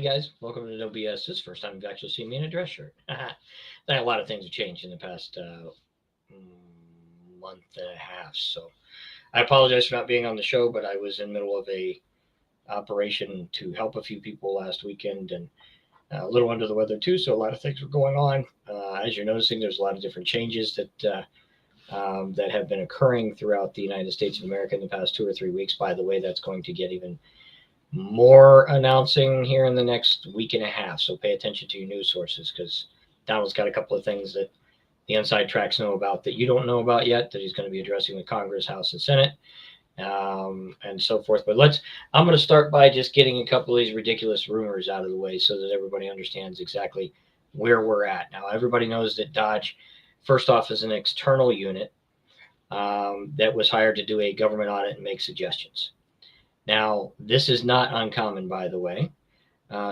guys, welcome to No BS. This is the first time you've actually seen me in a dress shirt. A lot of things have changed in the past month and a half, so I apologize for not being on the show, but I was in the middle of a operation to help a few people last weekend and a little under the weather too, so a lot of things were going on. As you're noticing, there's a lot of different changes that have been occurring throughout the United States of America in the past 2 or 3 weeks. By the way, that's going to get even more announcing here in the next week and a half. So pay attention to your news sources because Donald's got a couple of things that the inside tracks know about that you don't know about yet that he's going to be addressing with Congress, House, and Senate, and so forth. But I'm going to start by just getting a couple of these ridiculous rumors out of the way so that everybody understands exactly where we're at. Now, everybody knows that Dodge, first off, is an external unit that was hired to do a government audit and make suggestions. Now, this is not uncommon, by the way.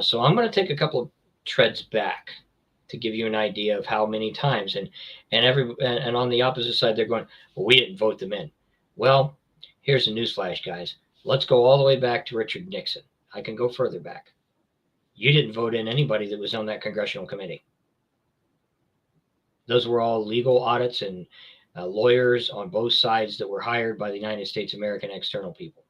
So I'm going to take a couple of treads back to give you an idea of how many times. And on the opposite side, they're going, well, we didn't vote them in. Well, here's a newsflash, guys. Let's go all the way back to Richard Nixon. I can go further back. You didn't vote in anybody that was on that congressional committee. Those were all legal audits and lawyers on both sides that were hired by the United States American external people.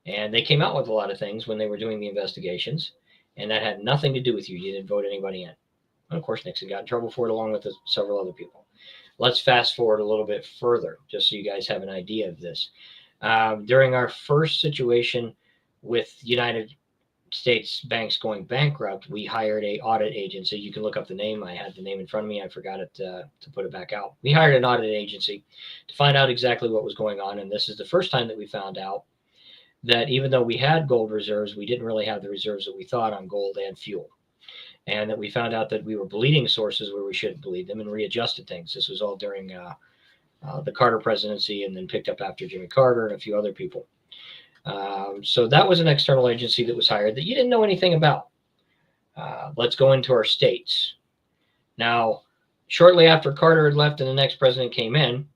And they came out with a lot of things when they were doing the investigations, and that had nothing to do with you. You didn't vote anybody in. And of course, Nixon got in trouble for it along with several other people. Let's fast forward a little bit further, just so you guys have an idea of this. During our first situation with United States banks going bankrupt, we hired a audit agency. You can look up the name. I had the name in front of me. I forgot it to put it back out. We hired an audit agency to find out exactly what was going on, and this is the first time that we found out that even though we had gold reserves, we didn't really have the reserves that we thought on gold and fuel. And that we found out that we were bleeding sources where we shouldn't bleed them and readjusted things. This was all during the Carter presidency and then picked up after Jimmy Carter and a few other people. So that was an external agency that was hired that you didn't know anything about. Let's go into our states. Now, shortly after Carter had left and the next president came in,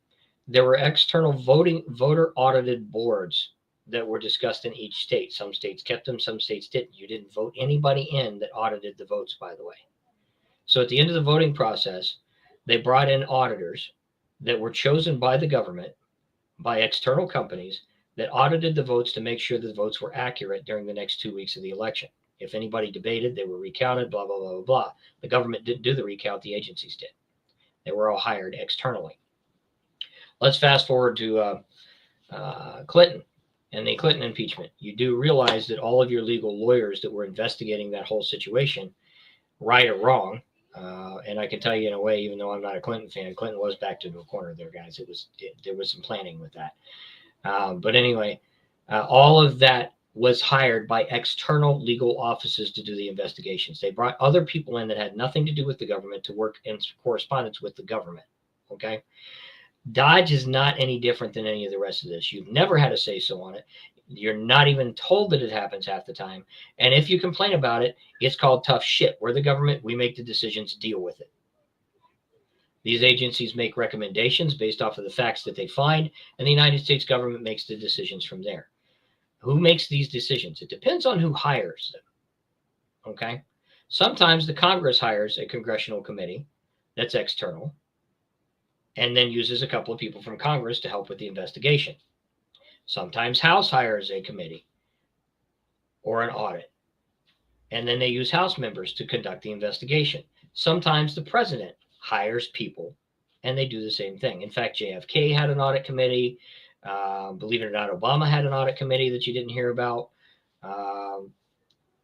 there were external voter audited boards that were discussed in each state. Some states kept them, some states didn't. You didn't vote anybody in that audited the votes, by the way. So at the end of the voting process, they brought in auditors that were chosen by the government, by external companies, that audited the votes to make sure the votes were accurate during the next 2 weeks of the election. If anybody debated, they were recounted, blah, blah, blah, blah, blah. The government didn't do the recount, the agencies did. They were all hired externally. Let's fast forward to Clinton. And the Clinton impeachment. You do realize that all of your legal lawyers that were investigating that whole situation, right or wrong, and I can tell you in a way, even though I'm not a Clinton fan, Clinton was backed into a corner there, guys. There was some planning with that. But anyway, all of that was hired by external legal offices to do the investigations. They brought other people in that had nothing to do with the government to work in correspondence with the government. Okay. Dodge is not any different than any of the rest of this. You've never had a say-so on it. You're not even told that it happens half the time. And if you complain about it, it's called tough shit. We're the government. We make the decisions, deal with it. These agencies make recommendations based off of the facts that they find, and the United States government makes the decisions from there. Who makes these decisions? It depends on who hires them. Okay? Sometimes the Congress hires a congressional committee that's external, and then uses a couple of people from Congress to help with the investigation. Sometimes House hires a committee or an audit, and then they use House members to conduct the investigation. Sometimes the president hires people, and they do the same thing. In fact, JFK had an audit committee. Believe it or not, Obama had an audit committee that you didn't hear about.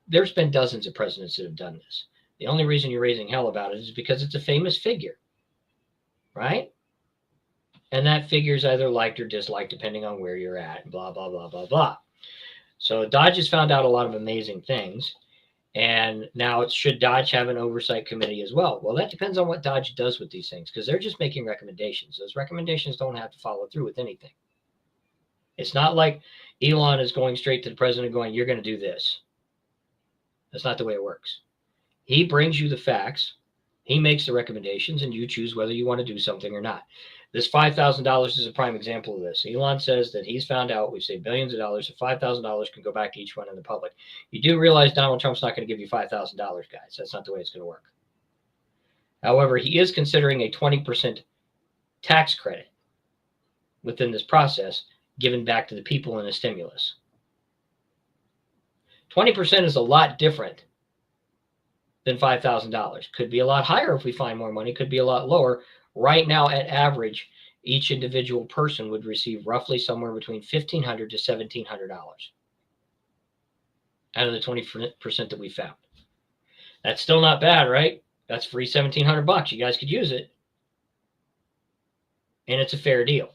There's been dozens of presidents that have done this. The only reason you're raising hell about it is because it's a famous figure, right? And that figure is either liked or disliked depending on where you're at, blah, blah, blah, blah, blah. So Dodge has found out a lot of amazing things. And now should Dodge have an oversight committee as well? Well, that depends on what Dodge does with these things because they're just making recommendations. Those recommendations don't have to follow through with anything. It's not like Elon is going straight to the president going, you're going to do this. That's not the way it works. He brings you the facts. He makes the recommendations, and you choose whether you want to do something or not. This $5,000 is a prime example of this. Elon says that he's found out we've saved billions of dollars, so $5,000 can go back to each one in the public. You do realize Donald Trump's not going to give you $5,000, guys. That's not the way it's going to work. However, he is considering a 20% tax credit within this process given back to the people in a stimulus. 20% is a lot different than $5,000. Could be a lot higher if we find more money, could be a lot lower. Right now, at average, each individual person would receive roughly somewhere between $1,500 to $1,700 out of the 20% that we found. That's still not bad, right? That's free $1,700. You guys could use it. And it's a fair deal.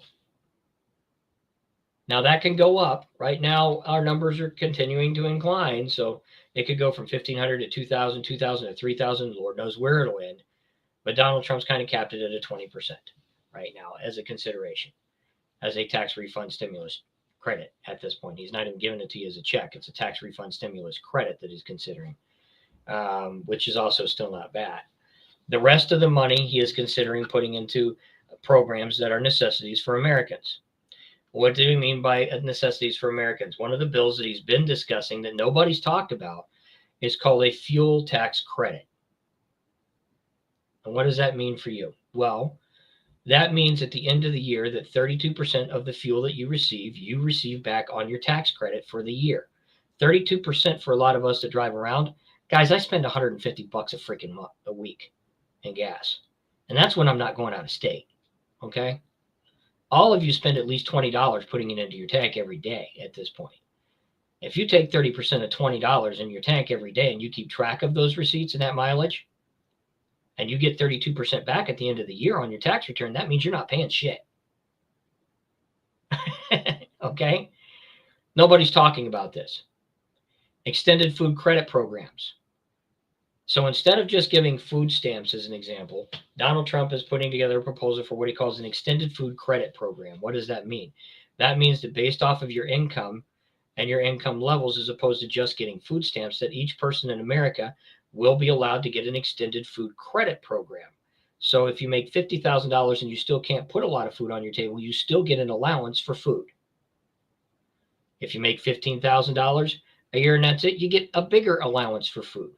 Now that can go up. Right now, our numbers are continuing to incline. So it could go from 1,500 to 2,000, 2,000 to 3,000. Lord knows where it'll end. But Donald Trump's kind of capped it at a 20% right now as a consideration, as a tax refund stimulus credit at this point. He's not even giving it to you as a check. It's a tax refund stimulus credit that he's considering, which is also still not bad. The rest of the money he is considering putting into programs that are necessities for Americans. What do we mean by necessities for Americans? One of the bills that he's been discussing that nobody's talked about is called a fuel tax credit. And what does that mean for you? Well, that means at the end of the year that 32% of the fuel that you receive back on your tax credit for the year. 32% for a lot of us that drive around. Guys, I spend $150 a freaking month, a week in gas. And that's when I'm not going out of state. Okay? All of you spend at least $20 putting it into your tank every day at this point. If you take 30% of $20 in your tank every day and you keep track of those receipts and that mileage, and you get 32% back at the end of the year on your tax return, that means you're not paying shit. Okay? Nobody's talking about this. Extended food credit programs. So instead of just giving food stamps as an example, Donald Trump is putting together a proposal for what he calls an extended food credit program. What does that mean? That means that based off of your income and your income levels, as opposed to just getting food stamps, that each person in America will be allowed to get an extended food credit program. So if you make $50,000 and you still can't put a lot of food on your table, you still get an allowance for food. If you make $15,000 a year and that's it, you get a bigger allowance for food.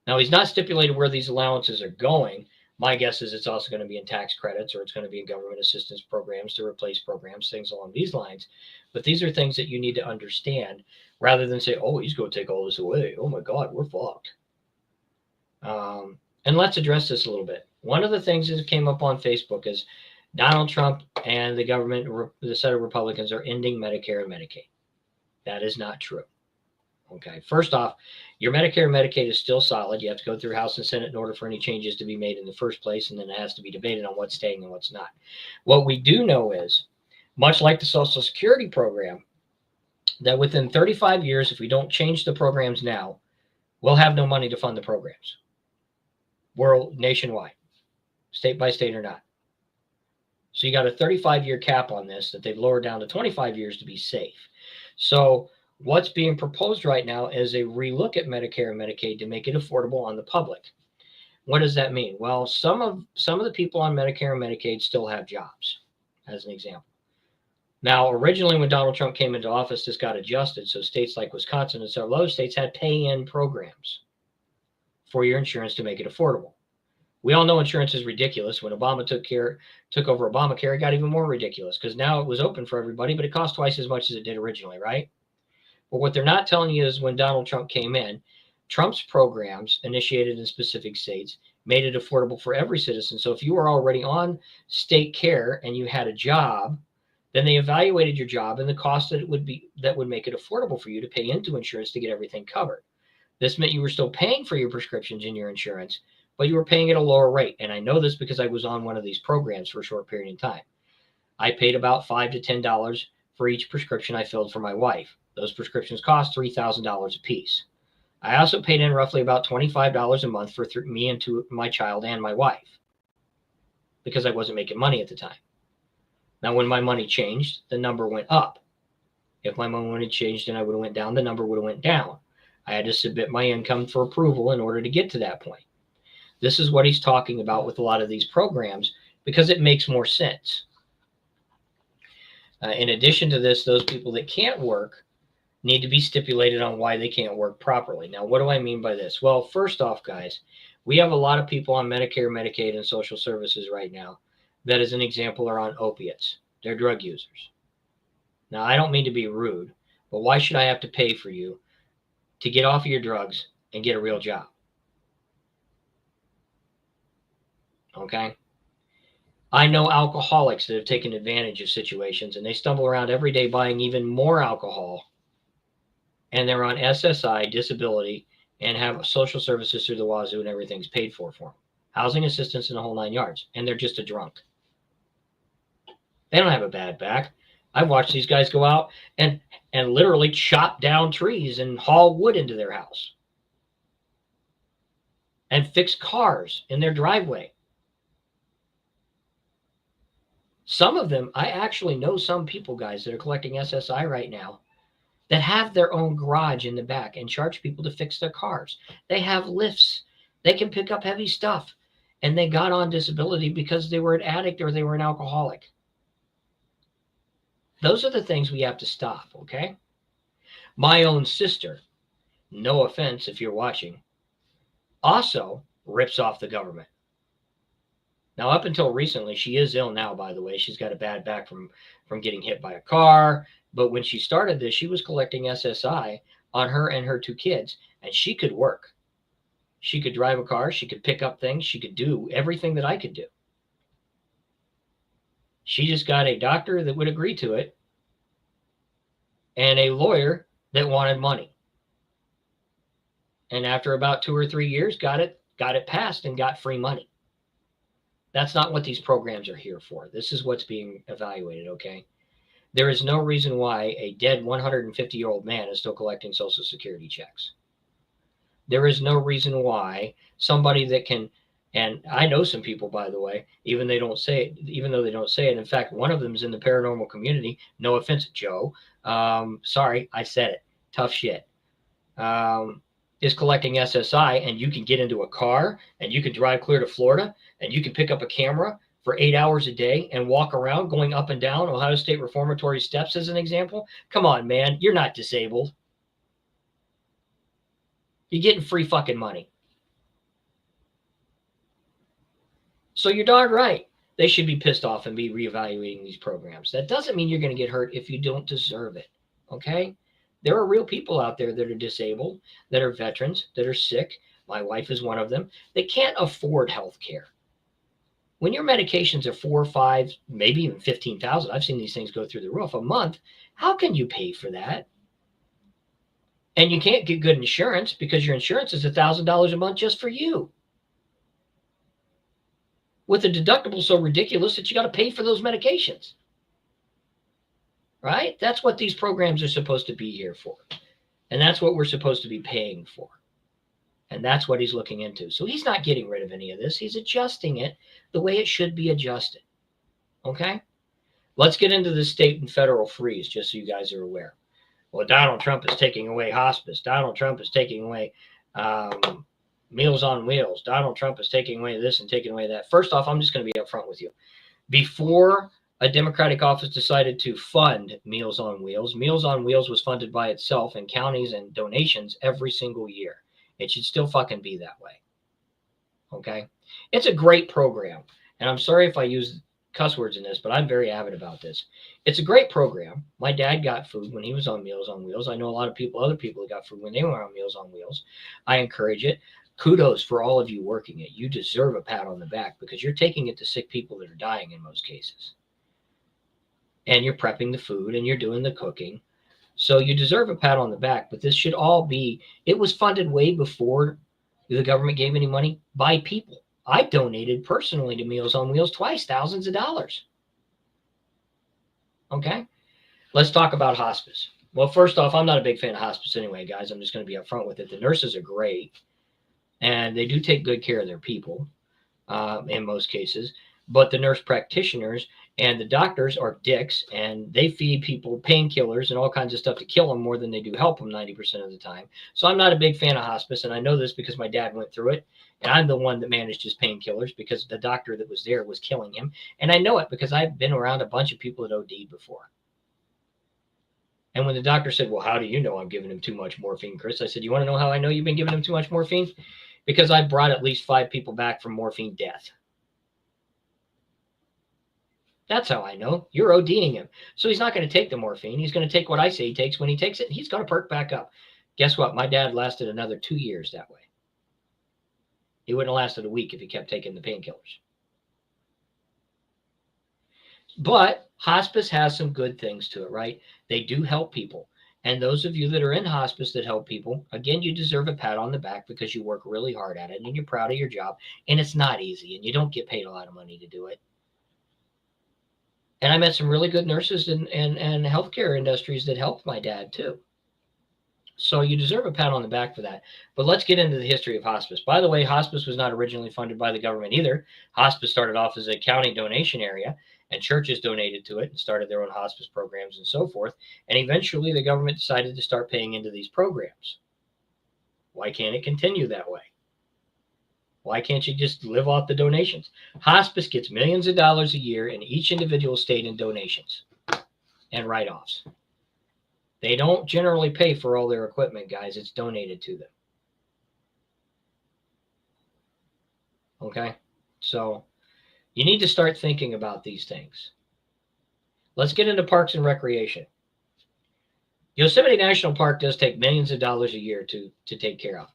Now, he's not stipulated where these allowances are going. My guess is it's also going to be in tax credits, or it's going to be in government assistance programs to replace programs, things along these lines. But these are things that you need to understand rather than say, oh, he's going to take all this away. Oh, my God, we're fucked. And let's address this a little bit. One of the things that came up on Facebook is Donald Trump and the government, the set of Republicans, are ending Medicare and Medicaid. That is not true. Okay, first off, your Medicare and Medicaid is still solid. You have to go through House and Senate in order for any changes to be made in the first place, and then it has to be debated on what's staying and what's not. What we do know is, much like the Social Security program, that within 35 years, if we don't change the programs now, we'll have no money to fund the programs. World, nationwide, state by state or not. So you got a 35-year cap on this that they've lowered down to 25 years to be safe. So what's being proposed right now is a relook at Medicare and Medicaid to make it affordable on the public. What does that mean? Well, some of the people on Medicare and Medicaid still have jobs, as an example. Now, originally when Donald Trump came into office, this got adjusted. So states like Wisconsin and several other states had pay-in programs for your insurance to make it affordable. We all know insurance is ridiculous. When Obama took over Obamacare, it got even more ridiculous because now it was open for everybody, but it cost twice as much as it did originally, right? But what they're not telling you is when Donald Trump came in, Trump's programs initiated in specific states made it affordable for every citizen. So if you were already on state care and you had a job, then they evaluated your job and the cost that would make it affordable for you to pay into insurance to get everything covered. This meant you were still paying for your prescriptions in your insurance, but you were paying at a lower rate. And I know this because I was on one of these programs for a short period of time. I paid about $5 to $10 for each prescription I filled for my wife. Those prescriptions cost $3,000 a piece. I also paid in roughly about $25 a month for me and my child and my wife because I wasn't making money at the time. Now, when my money changed, the number went up. If my money changed and I would have went down, the number would have went down. I had to submit my income for approval in order to get to that point. This is what he's talking about with a lot of these programs because it makes more sense. In addition to this, those people that can't work need to be stipulated on why they can't work properly. Now, what do I mean by this? Well, first off, guys, we have a lot of people on Medicare, Medicaid, and social services right now that, as an example, are on opiates. They're drug users. Now, I don't mean to be rude, but why should I have to pay for you to get off of your drugs and get a real job? Okay? I know alcoholics that have taken advantage of situations and they stumble around every day buying even more alcohol, and they're on SSI, disability, and have social services through the wazoo and everything's paid for them. Housing assistance in the whole 9 yards, and they're just a drunk. They don't have a bad back. I've watched these guys go out and literally chop down trees and haul wood into their house and fix cars in their driveway. Some of them, I actually know some people, guys, that are collecting SSI right now that have their own garage in the back and charge people to fix their cars. They have lifts. They can pick up heavy stuff. And they got on disability because they were an addict or they were an alcoholic. Those are the things we have to stop, okay? My own sister, no offense if you're watching, also rips off the government. Now, up until recently, she is ill now, by the way. She's got a bad back from getting hit by a car. But when she started this, she was collecting SSI on her and her 2 kids, and she could work. She could drive a car. She could pick up things. She could do everything that I could do. She just got a doctor that would agree to it and a lawyer that wanted money. And after about 2 or 3 years, got it passed and got free money. That's not what these programs are here for. This is what's being evaluated, okay? There is no reason why a dead 150-year-old man is still collecting Social Security checks. There is no reason why somebody that can, and I know some people, by the way, even though they don't say it. In fact, one of them is in the paranormal community. No offense, Joe. Sorry, I said it. Tough shit. Is collecting SSI, and you can get into a car and you can drive clear to Florida and you can pick up a camera for 8 hours a day and walk around going up and down Ohio State Reformatory steps, as an example. Come on, man. You're not disabled. You're getting free fucking money. So you're darn right. They should be pissed off and be reevaluating these programs. That doesn't mean you're going to get hurt if you don't deserve it. Okay? There are real people out there that are disabled, that are veterans, that are sick. My wife is one of them. They can't afford health care. When your medications are 4, 5, maybe even 15,000, I've seen these things go through the roof a month. How can you pay for that? And you can't get good insurance because your insurance is $1,000 a month just for you. With a deductible so ridiculous that you got to pay for those medications. Right? That's what these programs are supposed to be here for. And that's what we're supposed to be paying for. And that's what he's looking into. So he's not getting rid of any of this. He's adjusting it the way it should be adjusted. Okay? Let's get into the state and federal freeze, just so you guys are aware. Well, Donald Trump is taking away hospice. Donald Trump is taking away Meals on Wheels. Donald Trump is taking away this and taking away that. First off, I'm just going to be upfront with you. Before a Democratic office decided to fund Meals on Wheels was funded by itself in counties and donations every single year. It should still fucking be that way. Okay? It's a great program. And I'm sorry if I use cuss words in this, but I'm very avid about this. It's a great program. My dad got food when he was on Meals on Wheels. I know a lot of people, other people that got food when they were on Meals on Wheels. I encourage it. Kudos for all of you working it. You deserve a pat on the back because you're taking it to sick people that are dying in most cases. And you're prepping the food and you're doing the cooking. So you deserve a pat on the back, but this should all be, it was funded way before the government gave any money by people. I donated personally to Meals on Wheels twice, thousands of dollars. Okay? Let's talk about hospice. Well, first off, I'm not a big fan of hospice anyway, guys. I'm just going to be upfront with it. The nurses are great, and they do take good care of their people in most cases. But the nurse practitioners and the doctors are dicks, and they feed people painkillers and all kinds of stuff to kill them more than they do help them 90% of the time. So I'm not a big fan of hospice, and I know this because my dad went through it, and I'm the one that managed his painkillers because the doctor that was there was killing him. And I know it because I've been around a bunch of people that OD'd before. And when the doctor said, "Well, how do you know I'm giving him too much morphine, Chris?" I said, "You want to know how I know you've been giving him too much morphine? Because I brought at least 5 people back from morphine death. That's how I know. You're ODing him." So he's not going to take the morphine. He's going to take what I say he takes. When he takes it, he's going to perk back up. Guess what? My dad lasted another 2 years that way. He wouldn't have lasted a week if he kept taking the painkillers. But hospice has some good things to it, right? They do help people. And those of you that are in hospice that help people, again, you deserve a pat on the back because you work really hard at it and you're proud of your job. And it's not easy and you don't get paid a lot of money to do it. And I met some really good nurses and healthcare industries that helped my dad too. So you deserve a pat on the back for that. But let's get into the history of hospice. By the way, hospice was not originally funded by the government either. Hospice started off as a county donation area, and churches donated to it and started their own hospice programs and so forth. And eventually the government decided to start paying into these programs. Why can't it continue that way? Why can't you just live off the donations? Hospice gets millions of dollars a year in each individual state in donations and write-offs. They don't generally pay for all their equipment, guys. It's donated to them. Okay? So you need to start thinking about these things. Let's get into parks and recreation. Yosemite National Park does take millions of dollars a year to take care of.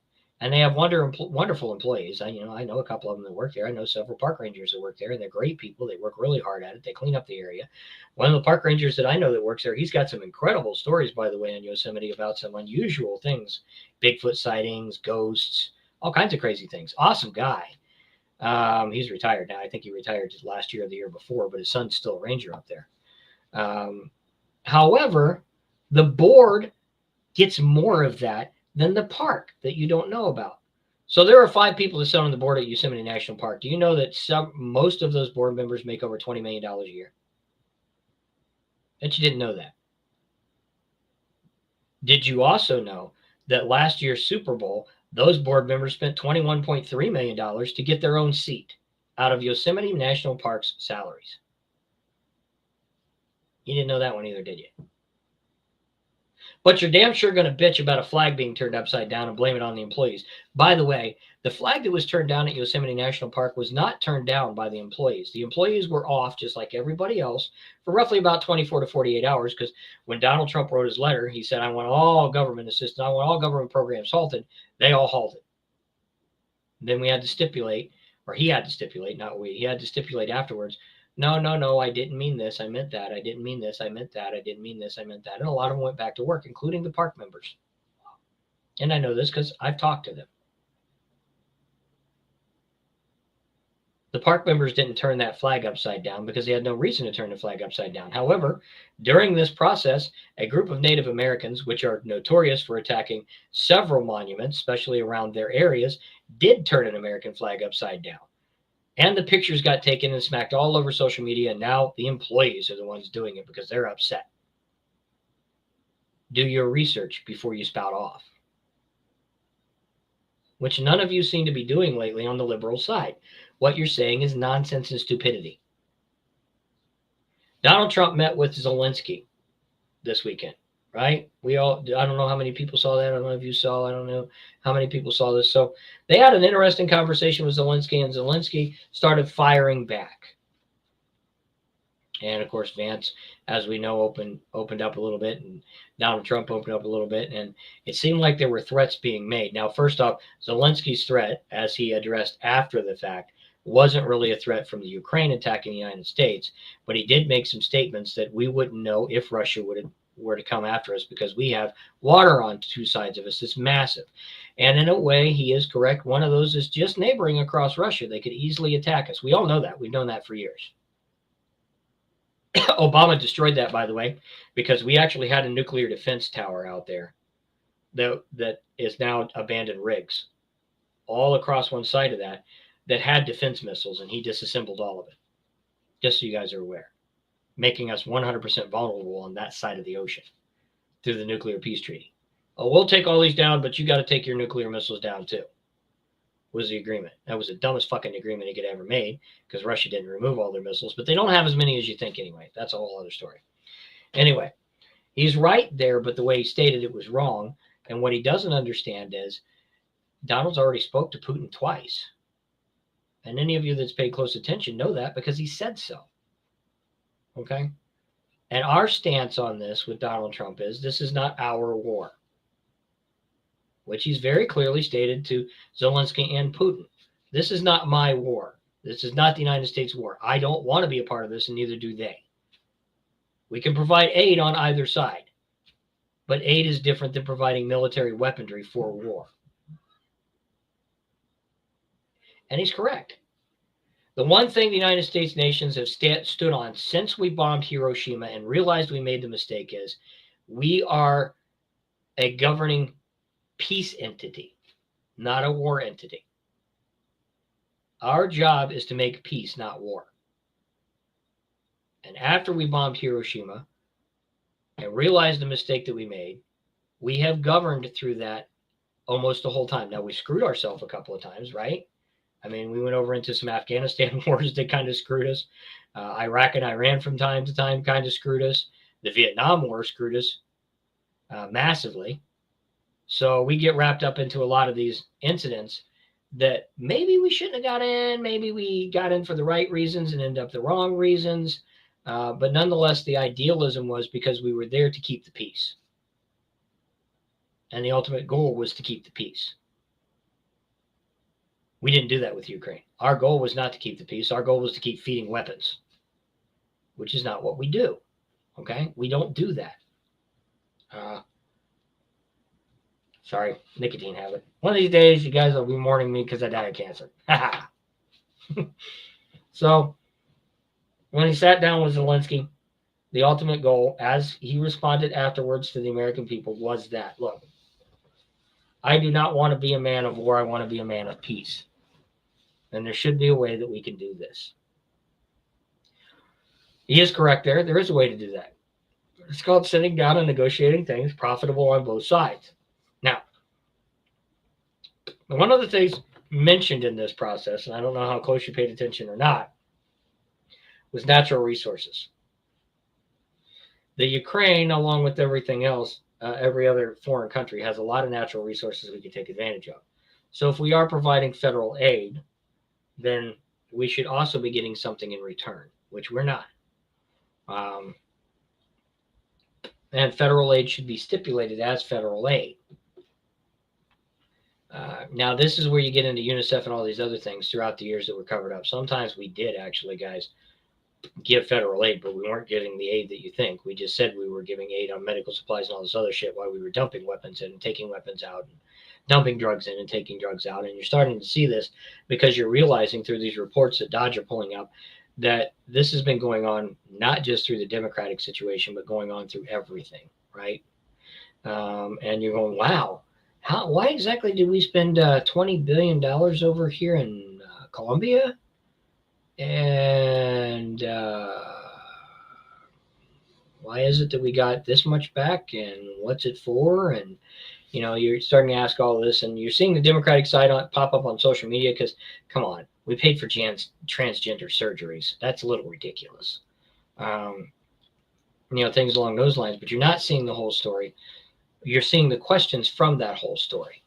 And they have wonderful employees. I know a couple of them that work there. I know several park rangers that work there, and they're great people. They work really hard at it. They clean up the area. One of the park rangers that I know that works there, he's got some incredible stories, by the way, in Yosemite about some unusual things, Bigfoot sightings, ghosts, all kinds of crazy things. Awesome guy. He's retired now. I think he retired just last year or the year before, but his son's still a ranger up there. However, the board gets more of that than the park that you don't know about. So there are 5 people that sit on the board at Yosemite National Park. Do you know that most of those board members make over $20 million a year? Bet you didn't know that. Did you also know that last year's Super Bowl, those board members spent $21.3 million to get their own seat out of Yosemite National Park's salaries? You didn't know that one either, did you? But you're damn sure going to bitch about a flag being turned upside down and blame it on the employees. By the way, the flag that was turned down at Yosemite National Park was not turned down by the employees. The employees were off just like everybody else for roughly about 24 to 48 hours, because when Donald Trump wrote his letter, he said, "I want all government assistance. I want all government programs halted." They all halted. Then we had to stipulate, or he had to stipulate, not we, he had to stipulate afterwards, no, I didn't mean this. I meant that. I didn't mean this. I meant that. I didn't mean this. I meant that. And a lot of them went back to work, including the park members. And I know this because I've talked to them. The park members didn't turn that flag upside down because they had no reason to turn the flag upside down. However, during this process, a group of Native Americans, which are notorious for attacking several monuments, especially around their areas, did turn an American flag upside down. And the pictures got taken and smacked all over social media. And now the employees are the ones doing it because they're upset. Do your research before you spout off, which none of you seem to be doing lately on the liberal side. What you're saying is nonsense and stupidity. Donald Trump met with Zelensky this weekend, right? I don't know how many people saw that. I don't know if you saw, I don't know how many people saw this. So they had an interesting conversation with Zelensky, and Zelensky started firing back. And of course, Vance, as we know, opened up a little bit, and Donald Trump opened up a little bit, and it seemed like there were threats being made. Now, first off, Zelensky's threat, as he addressed after the fact, wasn't really a threat from the Ukraine attacking the United States, but he did make some statements that we wouldn't know if Russia were to come after us, because we have water on 2 sides of us. It's massive. And in a way, he is correct. One of those is just neighboring across Russia. They could easily attack us. We all know that. We've known that for years. Obama destroyed that, by the way, because we actually had a nuclear defense tower out there that is now abandoned rigs all across one side of that had defense missiles, and he disassembled all of it. just so you guys are aware, making us 100% vulnerable on that side of the ocean through the nuclear peace treaty. Oh, we'll take all these down, but you got to take your nuclear missiles down too, was the agreement. That was the dumbest fucking agreement he could ever made, because Russia didn't remove all their missiles, but they don't have as many as you think anyway. That's a whole other story. Anyway, he's right there, but the way he stated it was wrong. And what he doesn't understand is Donald's already spoke to Putin twice. And any of you that's paid close attention know that because he said so. Okay? And our stance on this with Donald Trump is this is not our war, which he's very clearly stated to Zelensky and Putin. This is not my war. This is not the United States war. I don't want to be a part of this, and neither do they. We can provide aid on either side, but aid is different than providing military weaponry for war. And he's correct. The one thing the United States nations have stood on since we bombed Hiroshima and realized we made the mistake is we are a governing peace entity, not a war entity. Our job is to make peace, not war. And after we bombed Hiroshima and realized the mistake that we made, we have governed through that almost the whole time. Now, we screwed ourselves a couple of times, right? I mean, we went over into some Afghanistan wars that kind of screwed us. Iraq and Iran from time to time kind of screwed us. The Vietnam War screwed us massively. So we get wrapped up into a lot of these incidents that maybe we shouldn't have got in. Maybe we got in for the right reasons and ended up the wrong reasons. But nonetheless, the idealism was because we were there to keep the peace. And the ultimate goal was to keep the peace. We didn't do that with Ukraine. Our goal was not to keep the peace. Our goal was to keep feeding weapons, which is not what we do. Okay? We don't do that. Sorry, nicotine habit. One of these days, you guys will be mourning me because I died of cancer. So, when he sat down with Zelensky, the ultimate goal, as he responded afterwards to the American people, was that, look, I do not want to be a man of war. I want to be a man of peace. And there should be a way that we can do this. He is correct there. There is a way to do that. It's called sitting down and negotiating things profitable on both sides. Now, one of the things mentioned in this process, and I don't know how close you paid attention or not, was natural resources. The Ukraine, along with everything else, every other foreign country has a lot of natural resources we can take advantage of. So if we are providing federal aid, then we should also be getting something in return, which we're not. And federal aid should be stipulated as federal aid. Now, this is where you get into UNICEF and all these other things throughout the years that were covered up. Sometimes we did actually, guys, give federal aid, but we weren't giving the aid that you think. We just said we were giving aid on medical supplies and all this other shit while we were dumping weapons in and taking weapons out and dumping drugs in and taking drugs out. And you're starting to see this because you're realizing through these reports that Dodge are pulling up that this has been going on not just through the Democratic situation, but going on through everything, right? And you're going, wow, why exactly did we spend $20 billion over here in Colombia? And why is it that we got this much back, and what's it for? And you know, you're starting to ask all this, and you're seeing the Democratic side pop up on social media because, come on, we paid for transgender surgeries. That's a little ridiculous. You know, things along those lines, but you're not seeing the whole story. You're seeing the questions from that whole story.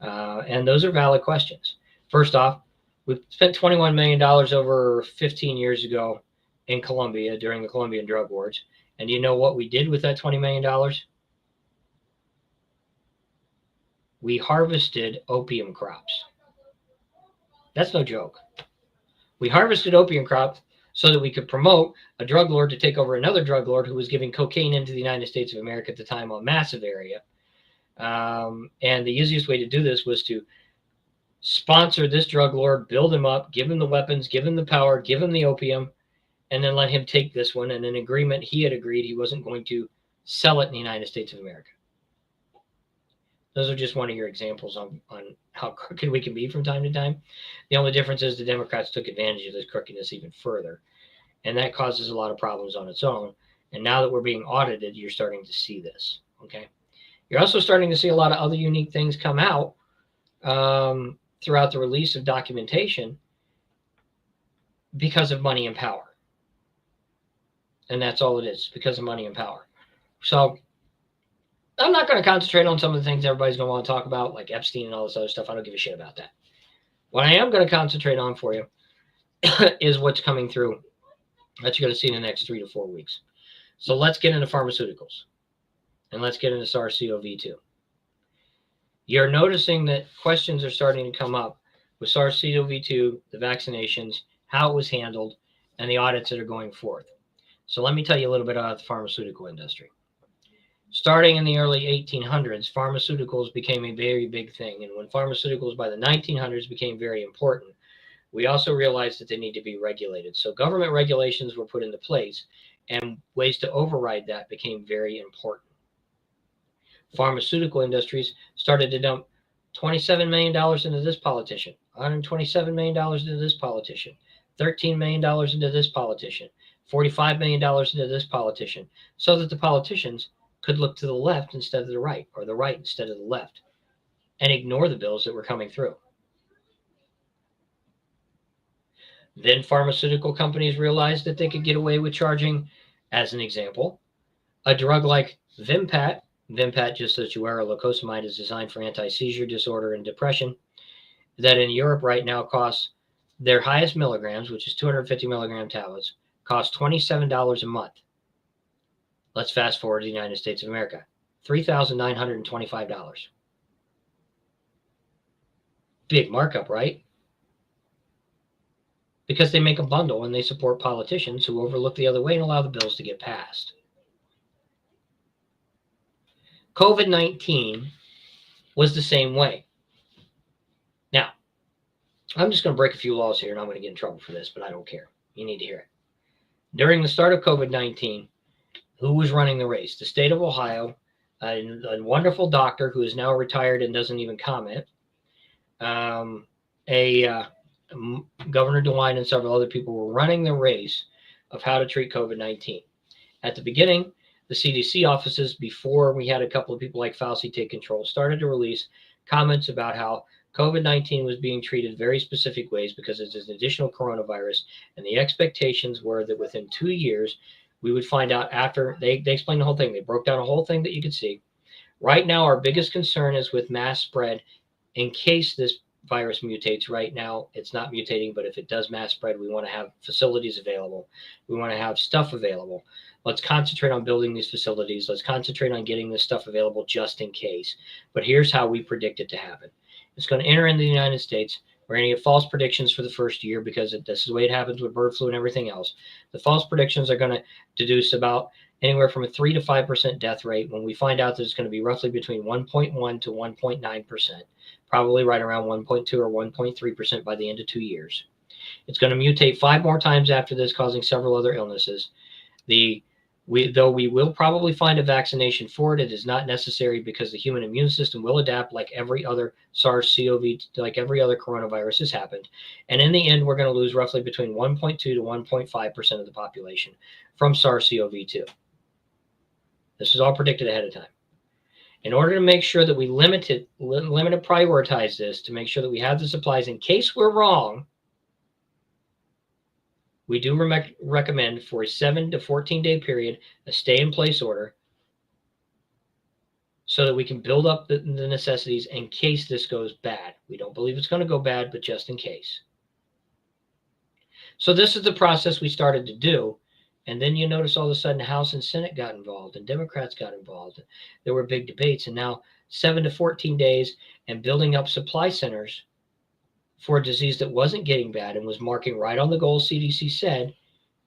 And those are valid questions. First off, we spent $21 million over 15 years ago in Colombia during the Colombian drug wars. And you know what we did with that $20 million? We harvested opium crops. That's no joke. We harvested opium crops so that we could promote a drug lord to take over another drug lord who was giving cocaine into the United States of America at the time on a massive area. And the easiest way to do this was to sponsor this drug lord, build him up, give him the weapons, give him the power, give him the opium, and then let him take this one. And in agreement, he had agreed he wasn't going to sell it in the United States of America. Those are just one of your examples on how crooked we can be from time to time. The only difference is the Democrats took advantage of this crookedness even further. And that causes a lot of problems on its own. And now that we're being audited, you're starting to see this. Okay. You're also starting to see a lot of other unique things come out throughout the release of documentation because of money and power. And that's all it is, because of money and power. So I'm not going to concentrate on some of the things everybody's going to want to talk about, like Epstein and all this other stuff. I don't give a shit about that. What I am going to concentrate on for you is what's coming through that you're going to see in the next 3 to 4 weeks. So let's get into pharmaceuticals, and let's get into SARS-CoV-2. You're noticing that questions are starting to come up with SARS-CoV-2, the vaccinations, how it was handled, and the audits that are going forth. So let me tell you a little bit about the pharmaceutical industry. Starting in the early 1800s, pharmaceuticals became a very big thing. And when pharmaceuticals by the 1900s became very important, we also realized that they need to be regulated. So government regulations were put into place, and ways to override that became very important. Pharmaceutical industries started to dump $27 million into this politician, $127 million into this politician, $13 million into this politician, $45 million into this politician, so that the politicians could look to the left instead of the right, or the right instead of the left, and ignore the bills that were coming through. Then pharmaceutical companies realized that they could get away with charging, as an example, a drug like Vimpat. Vimpat, just so that you are, lacosamide, is designed for anti-seizure disorder and depression, that in Europe right now costs, their highest milligrams, which is 250 milligram tablets, cost $27 a month. Let's fast forward to the United States of America, $3,925. Big markup, right? Because they make a bundle and they support politicians who overlook the other way and allow the bills to get passed. COVID-19 was the same way. Now, I'm just going to break a few laws here, and I'm going to get in trouble for this, but I don't care. You need to hear it. During the start of COVID-19, who was running the race? The state of Ohio, a wonderful doctor who is now retired and doesn't even comment, Governor DeWine and several other people were running the race of how to treat COVID-19. At the beginning, the CDC offices, before we had a couple of people like Fauci take control, started to release comments about how COVID-19 was being treated very specific ways because it's an additional coronavirus, and the expectations were that within 2 years, we would find out after, they explained the whole thing. They broke down a whole thing that you could see. Right now, our biggest concern is with mass spread. In case this virus mutates right now, it's not mutating, but if it does mass spread, we want to have facilities available. We want to have stuff available. Let's concentrate on building these facilities. Let's concentrate on getting this stuff available just in case. But here's how we predict it to happen. It's going to enter into the United States. We're going to get false predictions for the first year because this is the way it happens with bird flu and everything else. The false predictions are going to deduce about anywhere from a 3 to 5% death rate, when we find out that it's going to be roughly between 1.1 to 1.9%, probably right around 1.2 or 1.3% by the end of 2 years. It's going to mutate 5 more times after this, causing several other illnesses. Though we will probably find a vaccination for it, it is not necessary because the human immune system will adapt like every other SARS-CoV, like every other coronavirus has happened. And in the end, we're going to lose roughly between 1.2 to 1.5% of the population from SARS-CoV-2. This is all predicted ahead of time. In order to make sure that we limit and prioritize this, to make sure that we have the supplies in case we're wrong, we do recommend for a 7 to 14-day period a stay-in-place order so that we can build up the necessities in case this goes bad. We don't believe it's going to go bad, but just in case. So this is the process we started to do. And then you notice all of a sudden House and Senate got involved and Democrats got involved. There were big debates. And now 7 to 14 days and building up supply centers for a disease that wasn't getting bad and was marking right on the goal CDC said,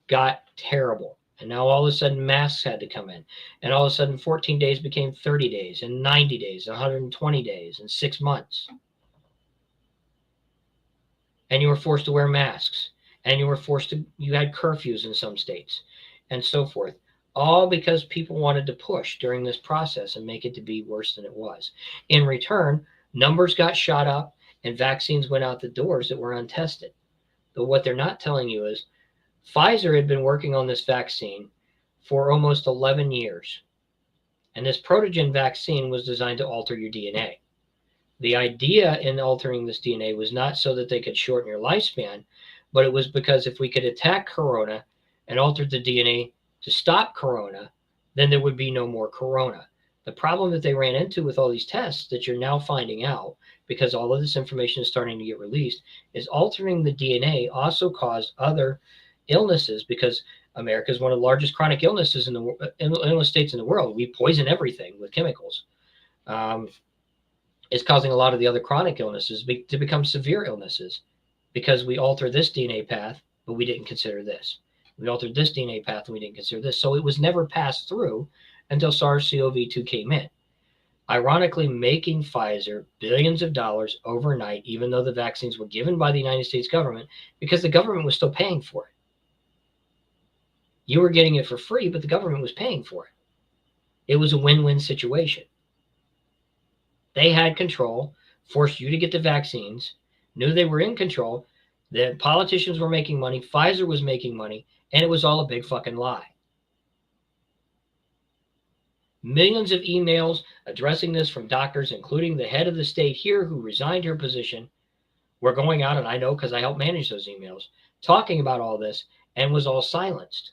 got terrible. And now all of a sudden masks had to come in. And all of a sudden 14 days became 30 days and 90 days, 120 days and 6 months. And you were forced to wear masks. And you had curfews in some states and so forth. All because people wanted to push during this process and make it to be worse than it was. In return, numbers got shot up and vaccines went out the doors that were untested. But what they're not telling you is Pfizer had been working on this vaccine for almost 11 years. And this protogen vaccine was designed to alter your DNA. The idea in altering this DNA was not so that they could shorten your lifespan, but it was because if we could attack corona and alter the DNA to stop corona, then there would be no more corona. The problem that they ran into with all these tests that you're now finding out, because all of this information is starting to get released, is altering the DNA also caused other illnesses, because America is one of the largest chronic illnesses in the illness states in the world. We poison everything with chemicals. It's causing a lot of the other chronic illnesses to become severe illnesses because we alter this DNA path, but we didn't consider this. We altered this DNA path and we didn't consider this. So it was never passed through until SARS-CoV-2 came in. Ironically, making Pfizer billions of dollars overnight, even though the vaccines were given by the United States government, because the government was still paying for it. You were getting it for free, but the government was paying for it. It was a win-win situation. They had control, forced you to get the vaccines, knew they were in control, the politicians were making money, Pfizer was making money, and it was all a big fucking lie. Millions of emails addressing this from doctors, including the head of the state here who resigned her position, were going out, and I know because I helped manage those emails, talking about all this, and was all silenced.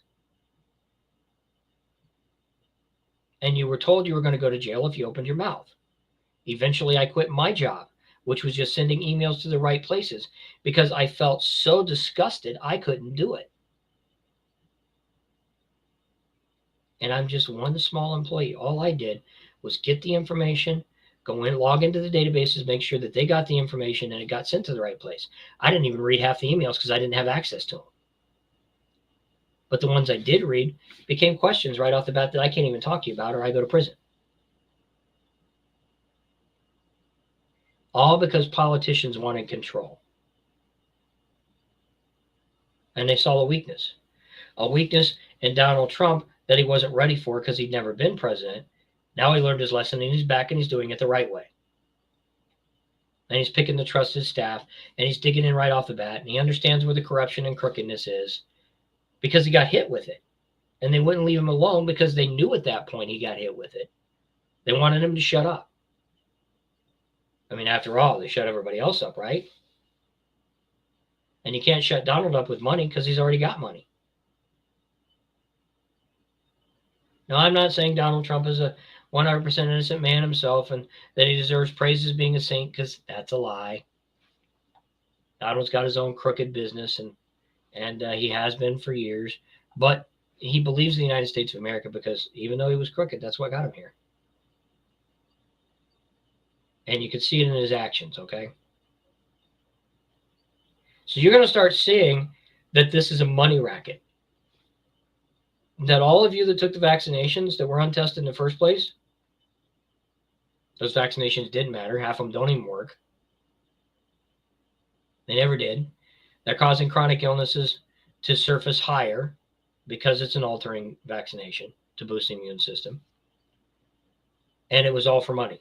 And you were told you were going to go to jail if you opened your mouth. Eventually, I quit my job, which was just sending emails to the right places, because I felt so disgusted I couldn't do it. And I'm just one small employee. All I did was get the information, go in, log into the databases, make sure that they got the information and it got sent to the right place. I didn't even read half the emails because I didn't have access to them. But the ones I did read became questions right off the bat that I can't even talk to you about, or I go to prison. All because politicians wanted control. And they saw a weakness in Donald Trump that he wasn't ready for because he'd never been president. Now he learned his lesson and he's back and he's doing it the right way. And he's picking the trust of his staff and he's digging in right off the bat and he understands where the corruption and crookedness is because he got hit with it. And they wouldn't leave him alone because they knew at that point he got hit with it. They wanted him to shut up. I mean, after all, they shut everybody else up, right? And you can't shut Donald up with money because he's already got money. Now, I'm not saying Donald Trump is a 100% innocent man himself and that he deserves praise as being a saint, because that's a lie. Donald's got his own crooked business, and he has been for years. But he believes in the United States of America because even though he was crooked, that's what got him here. And you can see it in his actions, okay? So you're going to start seeing that this is a money racket. That all of you that took the vaccinations that were untested in the first place, those vaccinations didn't matter. Half of them don't even work. They never did. They're causing chronic illnesses to surface higher because it's an altering vaccination to boost the immune system. And it was all for money.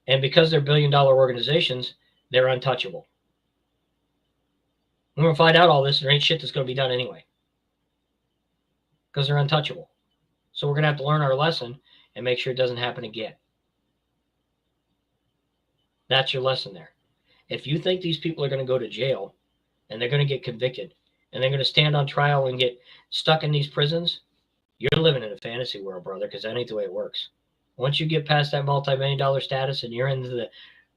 And because they're billion-dollar organizations, they're untouchable. We're going to find out all this. There ain't shit that's going to be done anyway. Because they're untouchable. So we're going to have to learn our lesson and make sure it doesn't happen again. That's your lesson there. If you think these people are going to go to jail and they're going to get convicted and they're going to stand on trial and get stuck in these prisons, you're living in a fantasy world, brother, because that ain't the way it works. Once you get past that multi-million-dollar status and you're into the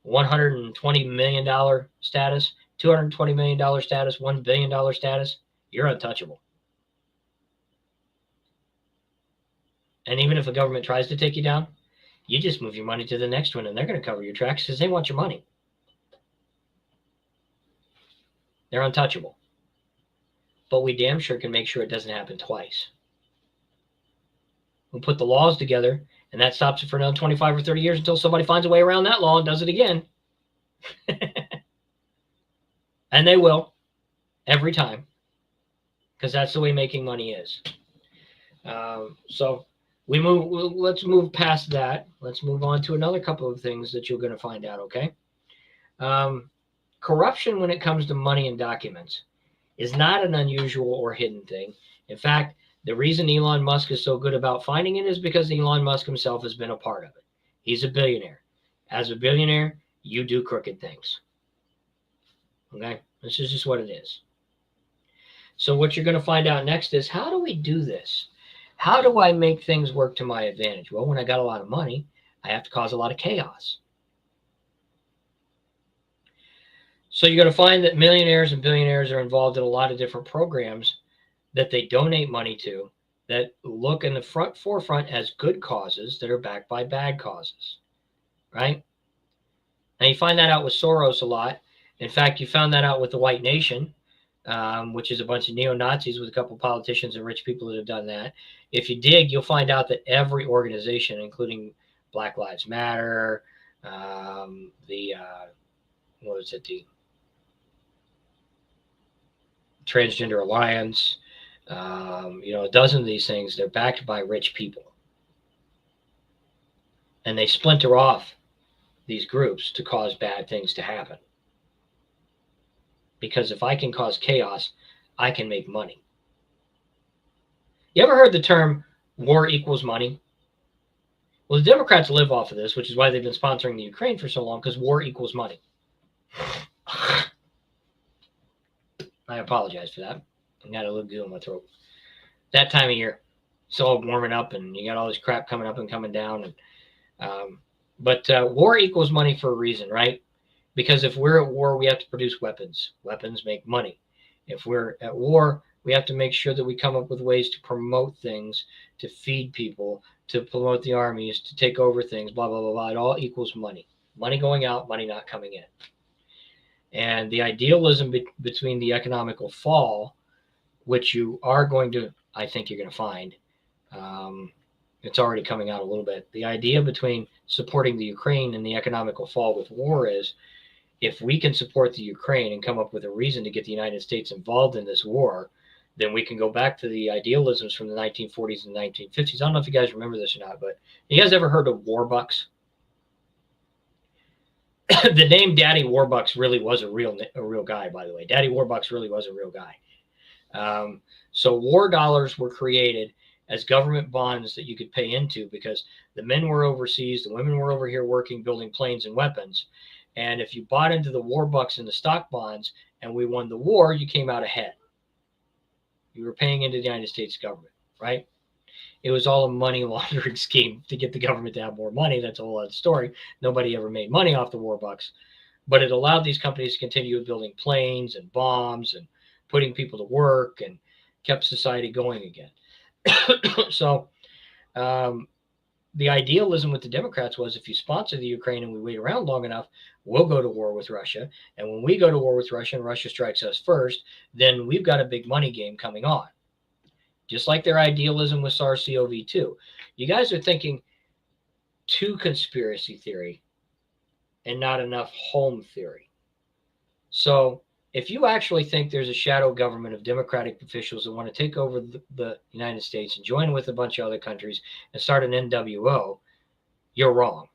$120 million status, $220 million status, $1 billion status, you're untouchable. And even if the government tries to take you down, you just move your money to the next one and they're going to cover your tracks because they want your money. They're untouchable. But we damn sure can make sure it doesn't happen twice. We'll put the laws together and that stops it for another 25 or 30 years until somebody finds a way around that law and does it again. And they will every time because that's the way making money is. So let's move past that. Let's move on to another couple of things that you're going to find out, okay? Corruption when it comes to money and documents is not an unusual or hidden thing. In fact, the reason Elon Musk is so good about finding it is because Elon Musk himself has been a part of it. He's a billionaire. As a billionaire, you do crooked things. Okay? This is just what it is. So what you're going to find out next is, how do we do this? How do I make things work to my advantage? Well, when I got a lot of money, I have to cause a lot of chaos. So you're going to find that millionaires and billionaires are involved in a lot of different programs that they donate money to that look in the forefront as good causes that are backed by bad causes, right? Now you find that out with Soros a lot. In fact, you found that out with the White Nation, which is a bunch of neo-Nazis with a couple of politicians and rich people that have done that. If you dig, you'll find out that every organization, including Black Lives Matter, the Transgender Alliance, a dozen of these things, they're backed by rich people. And they splinter off these groups to cause bad things to happen. Because if I can cause chaos, I can make money. You ever heard the term war equals money? Well, the Democrats live off of this, which is why they've been sponsoring the Ukraine for so long, because war equals money. I apologize for that. I got a little goo in my throat. That time of year, it's all warming up, and you got all this crap coming up and coming down. But war equals money for a reason, right? Because if we're at war, we have to produce weapons. Weapons make money. If we're at war, we have to make sure that we come up with ways to promote things, to feed people, to promote the armies, to take over things, blah, blah, blah, blah. It all equals money. Money going out, money not coming in. And the idealism between the economical fall, which you are going to, I think you're going to find, it's already coming out a little bit. The idea between supporting the Ukraine and the economical fall with war is, if we can support the Ukraine and come up with a reason to get the United States involved in this war, then we can go back to the idealisms from the 1940s and 1950s. I don't know if you guys remember this or not, but you guys ever heard of Warbucks? The name Daddy Warbucks really was a real guy, by the way. Daddy Warbucks really was a real guy. So war dollars were created as government bonds that you could pay into, because the men were overseas, the women were over here working, building planes and weapons. And if you bought into the war bucks and the stock bonds and we won the war, you came out ahead. You were paying into the United States government, right? It was all a money laundering scheme to get the government to have more money. That's a whole other story. Nobody ever made money off the war bucks, but it allowed these companies to continue building planes and bombs and putting people to work and kept society going again. So the idealism with the Democrats was, if you sponsor the Ukraine and we wait around long enough, we'll go to war with Russia. And when we go to war with Russia and Russia strikes us first, then we've got a big money game coming on. Just like their idealism with SARS-CoV-2. You guys are thinking too conspiracy theory and not enough home theory. So if you actually think there's a shadow government of Democratic officials that want to take over the United States and join with a bunch of other countries and start an NWO, you're wrong.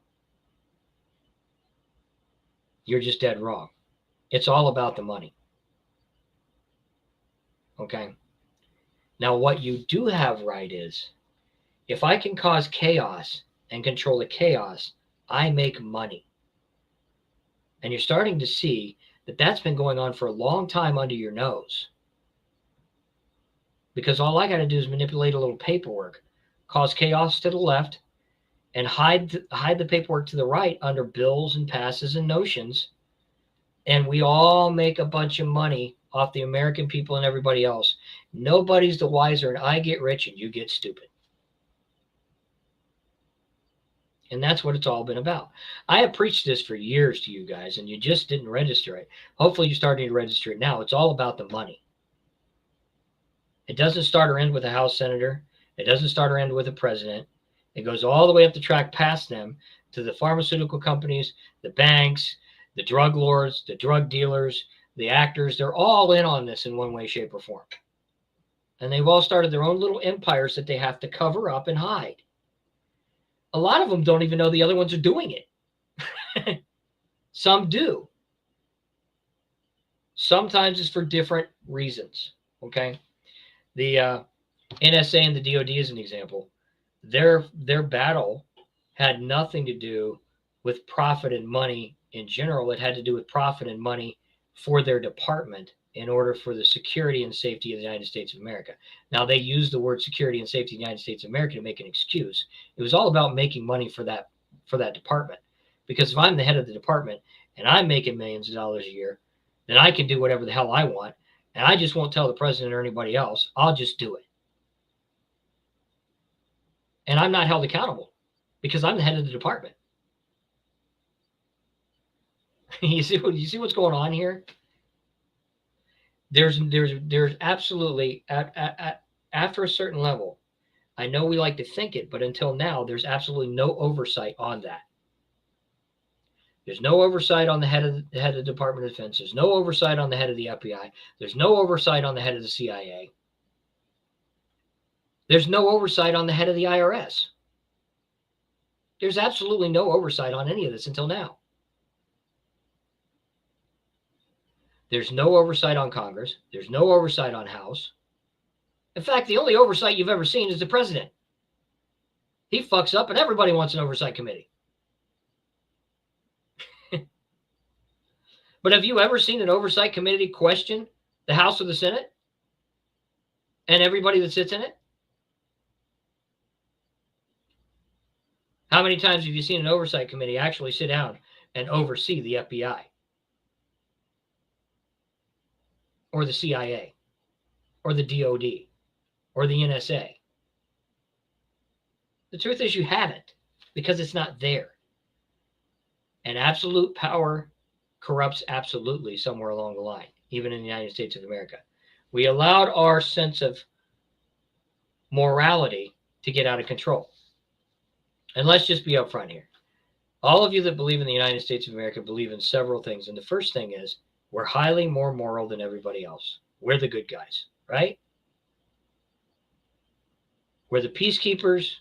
You're just dead wrong. It's all about the money. Okay? Now, what you do have right is, if I can cause chaos and control the chaos, I make money. And you're starting to see that that's been going on for a long time under your nose. Because all I got to do is manipulate a little paperwork, cause chaos to the left, and hide the paperwork to the right under bills and passes and notions, and we all make a bunch of money off the American people and everybody else. Nobody's the wiser, and I get rich and you get stupid. And that's what it's all been about. I have preached this for years to you guys, and you just didn't register it. Hopefully you're starting to register it now. It's all about the money. It doesn't start or end with a House senator. It doesn't start or end with a president. It goes all the way up the track past them to the pharmaceutical companies, the banks, the drug lords, the drug dealers, the actors. They're all in on this in one way, shape, or form. And they've all started their own little empires that they have to cover up and hide. A lot of them don't even know the other ones are doing it. Some do. Sometimes it's for different reasons. Okay. The NSA and the DoD is an example. Their battle had nothing to do with profit and money in general. It had to do with profit and money for their department in order for the security and safety of the United States of America. Now, they used the word security and safety of the United States of America to make an excuse. It was all about making money for that department. Because if I'm the head of the department and I'm making millions of dollars a year, then I can do whatever the hell I want, and I just won't tell the president or anybody else. I'll just do it. And I'm not held accountable because I'm the head of the department. You see what's going on here? There's absolutely after a certain level, I know we like to think it, but until now, there's absolutely no oversight on that. There's no oversight on the head of the Department of Defense. There's no oversight on the head of the FBI. There's no oversight on the head of the CIA. There's no oversight on the head of the IRS. There's absolutely no oversight on any of this until now. There's no oversight on Congress. There's no oversight on House. In fact, the only oversight you've ever seen is the president. He fucks up and everybody wants an oversight committee. But have you ever seen an oversight committee question the House or the Senate and everybody that sits in it? How many times have you seen an oversight committee actually sit down and oversee the FBI or the CIA or the DoD or the NSA? The truth is you haven't, because it's not there. And absolute power corrupts absolutely somewhere along the line, even in the United States of America. We allowed our sense of morality to get out of control. And let's just be upfront here. All of you that believe in the United States of America believe in several things. And the first thing is we're highly more moral than everybody else. We're the good guys, right? We're the peacekeepers.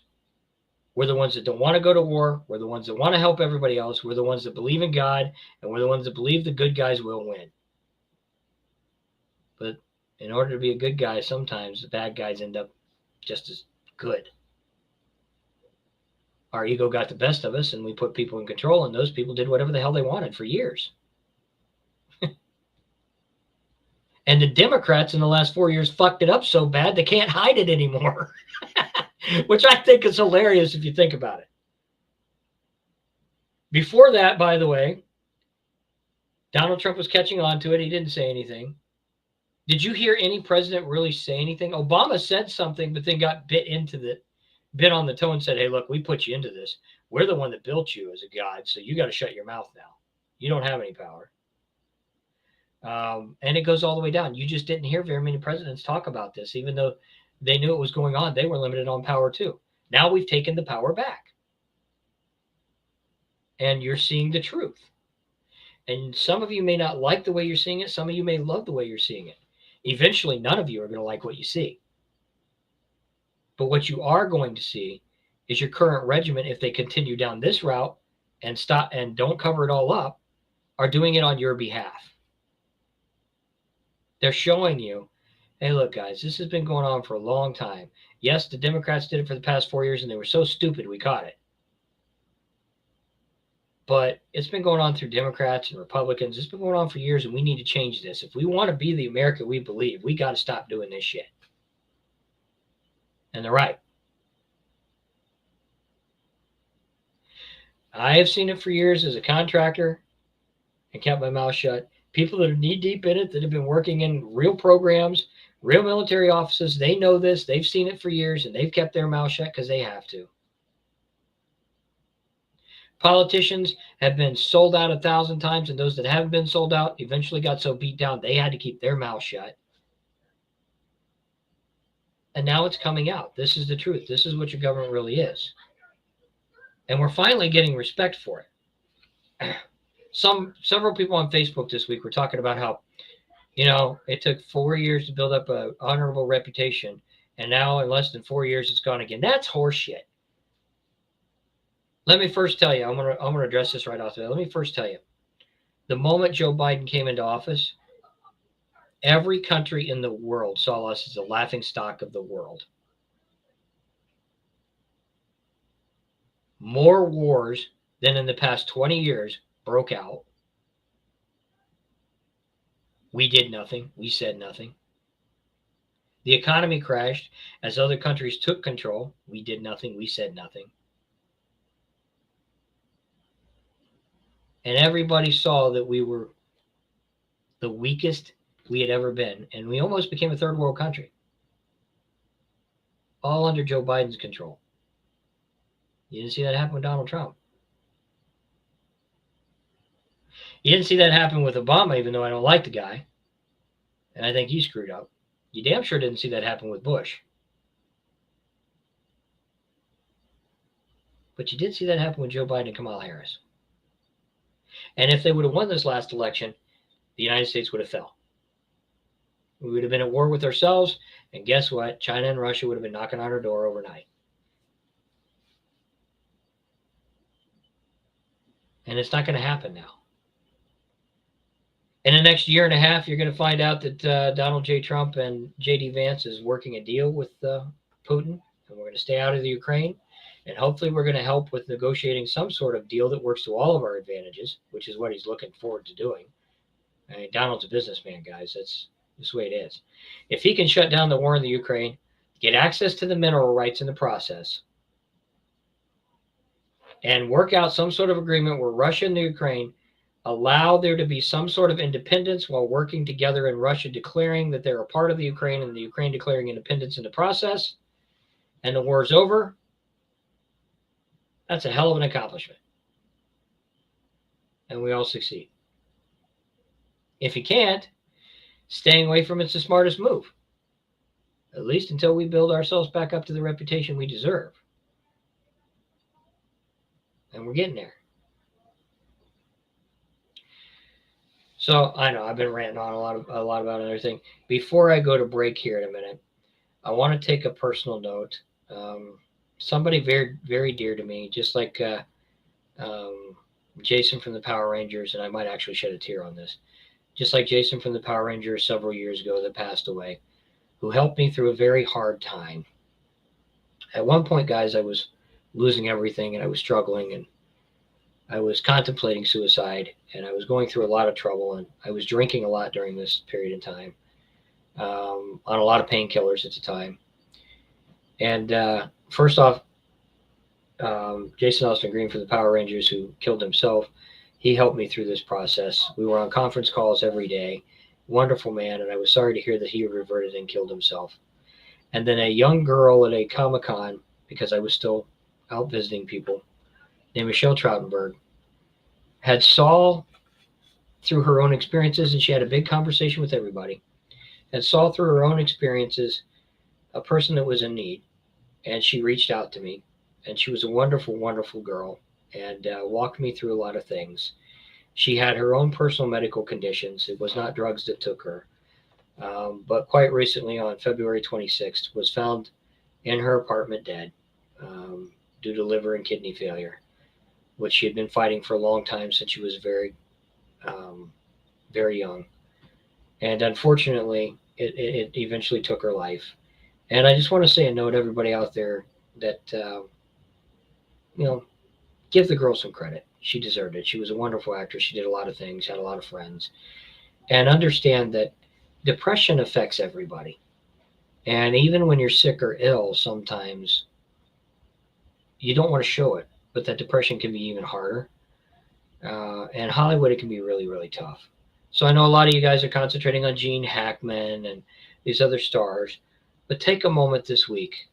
We're the ones that don't want to go to war. We're the ones that want to help everybody else. We're the ones that believe in God. And we're the ones that believe the good guys will win. But in order to be a good guy, sometimes the bad guys end up just as good. Our ego got the best of us and we put people in control, and those people did whatever the hell they wanted for years. And the Democrats in the last 4 years fucked it up so bad they can't hide it anymore. Which I think is hilarious if you think about it. Before that, by the way, Donald Trump was catching on to it. He didn't say anything. Did you hear any president really say anything? Obama said something, but then got bit on the toe and said, hey, look, we put you into this. We're the one that built you as a god, so you got to shut your mouth now. You don't have any power. And it goes all the way down. You just didn't hear very many presidents talk about this, even though they knew it was going on. They were limited on power too. Now we've taken the power back. And you're seeing the truth. And some of you may not like the way you're seeing it. Some of you may love the way you're seeing it. Eventually, none of you are going to like what you see. But what you are going to see is your current regiment, if they continue down this route and stop and don't cover it all up, are doing it on your behalf. They're showing you, hey, look, guys, this has been going on for a long time. Yes, the Democrats did it for the past 4 years, and they were so stupid we caught it. But it's been going on through Democrats and Republicans. It's been going on for years, and we need to change this. If we want to be the America we believe, we got to stop doing this shit. And they're right. I have seen it for years as a contractor and kept my mouth shut. People that are knee-deep in it, that have been working in real programs, real military offices, they know this. They've seen it for years, and they've kept their mouth shut because they have to. Politicians have been sold out 1,000 times, and those that haven't been sold out eventually got so beat down they had to keep their mouth shut. And now it's coming out. This is the truth. This is what your government really is. And we're finally getting respect for it. Several people on Facebook this week were talking about how, it took 4 years to build up an honorable reputation, and now in less than 4 years it's gone again. That's horseshit. Let me first tell you, I'm gonna address this right off the bat. Let me first tell you, the moment Joe Biden came into office, Every country in the world saw us as a laughing stock of the world. More wars than in the past 20 years broke out. We did nothing. We said nothing. The economy crashed as other countries took control. We did nothing. We said nothing. And everybody saw that we were the weakest we had ever been. And we almost became a third world country. All under Joe Biden's control. You didn't see that happen with Donald Trump. You didn't see that happen with Obama, even though I don't like the guy. And I think he screwed up. You damn sure didn't see that happen with Bush. But you did see that happen with Joe Biden and Kamala Harris. And if they would have won this last election, the United States would have fell. We would have been at war with ourselves. And guess what? China and Russia would have been knocking on our door overnight. And it's not going to happen now. In the next year and a half, you're going to find out that Donald J. Trump and J.D. Vance is working a deal with Putin, and we're going to stay out of the Ukraine. And hopefully we're going to help with negotiating some sort of deal that works to all of our advantages, which is what he's looking forward to doing. I mean, Donald's a businessman, guys. That's the way it is. If he can shut down the war in the Ukraine, get access to the mineral rights in the process, and work out some sort of agreement where Russia and the Ukraine allow there to be some sort of independence while working together, and Russia declaring that they're a part of the Ukraine and the Ukraine declaring independence in the process, and the war's over, that's a hell of an accomplishment. And we all succeed. If you can't, staying away from it's the smartest move. At least until we build ourselves back up to the reputation we deserve. And we're getting there. So I know I've been ranting on a lot about another thing. Before I go to break here in a minute, I want to take a personal note. Somebody very, very dear to me, just like Jason from the Power Rangers, and I might actually shed a tear on this, just like Jason from the Power Rangers several years ago that passed away, who helped me through a very hard time. At one point, guys, I was losing everything, and I was struggling, and I was contemplating suicide, and I was going through a lot of trouble, and I was drinking a lot during this period of time, on a lot of painkillers at the time. And first off, Jason Austin Green from the Power Rangers, who killed himself, he helped me through this process. We were on conference calls every day. Wonderful man, and I was sorry to hear that he reverted and killed himself. And then a young girl at a Comic-Con, because I was still out visiting people, named Michelle Trautenberg, had saw through her own experiences, and she had a big conversation with everybody, and saw through her own experiences a person that was in need. And she reached out to me, and she was a wonderful, wonderful girl, and walked me through a lot of things. She had her own personal medical conditions. It was not drugs that took her. But quite recently, on February 26th, was found in her apartment dead due to liver and kidney failure, which she had been fighting for a long time since she was very, very young. And unfortunately, it eventually took her life. And I just want to say a note to everybody out there that, give the girl some credit. She deserved it. She was a wonderful actress. She did a lot of things, had a lot of friends. And understand that depression affects everybody. And even when you're sick or ill, sometimes you don't want to show it, but that depression can be even harder. And Hollywood, it can be really, really tough. So I know a lot of you guys are concentrating on Gene Hackman and these other stars, but take a moment this week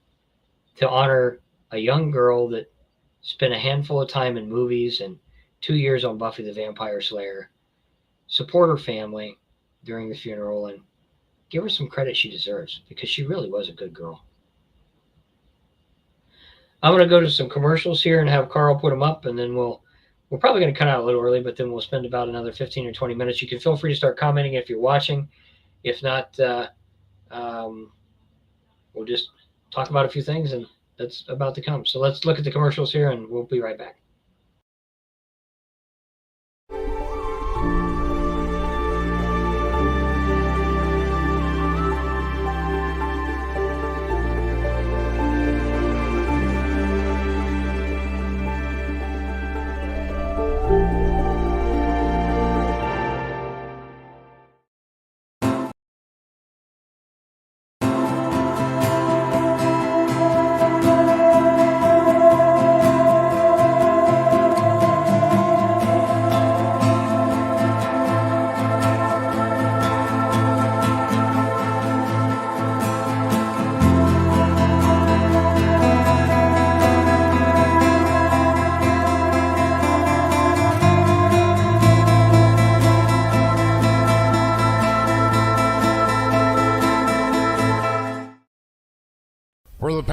to honor a young girl that spent a handful of time in movies and 2 years on Buffy the Vampire Slayer. Support her family during the funeral and give her some credit she deserves, because she really was a good girl. I'm going to go to some commercials here and have Carl put them up, and then we're probably going to cut out a little early, but then we'll spend about another 15 or 20 minutes. You can feel free to start commenting if you're watching. If not, we'll just talk about a few things, and that's about to come. So let's look at the commercials here, and we'll be right back.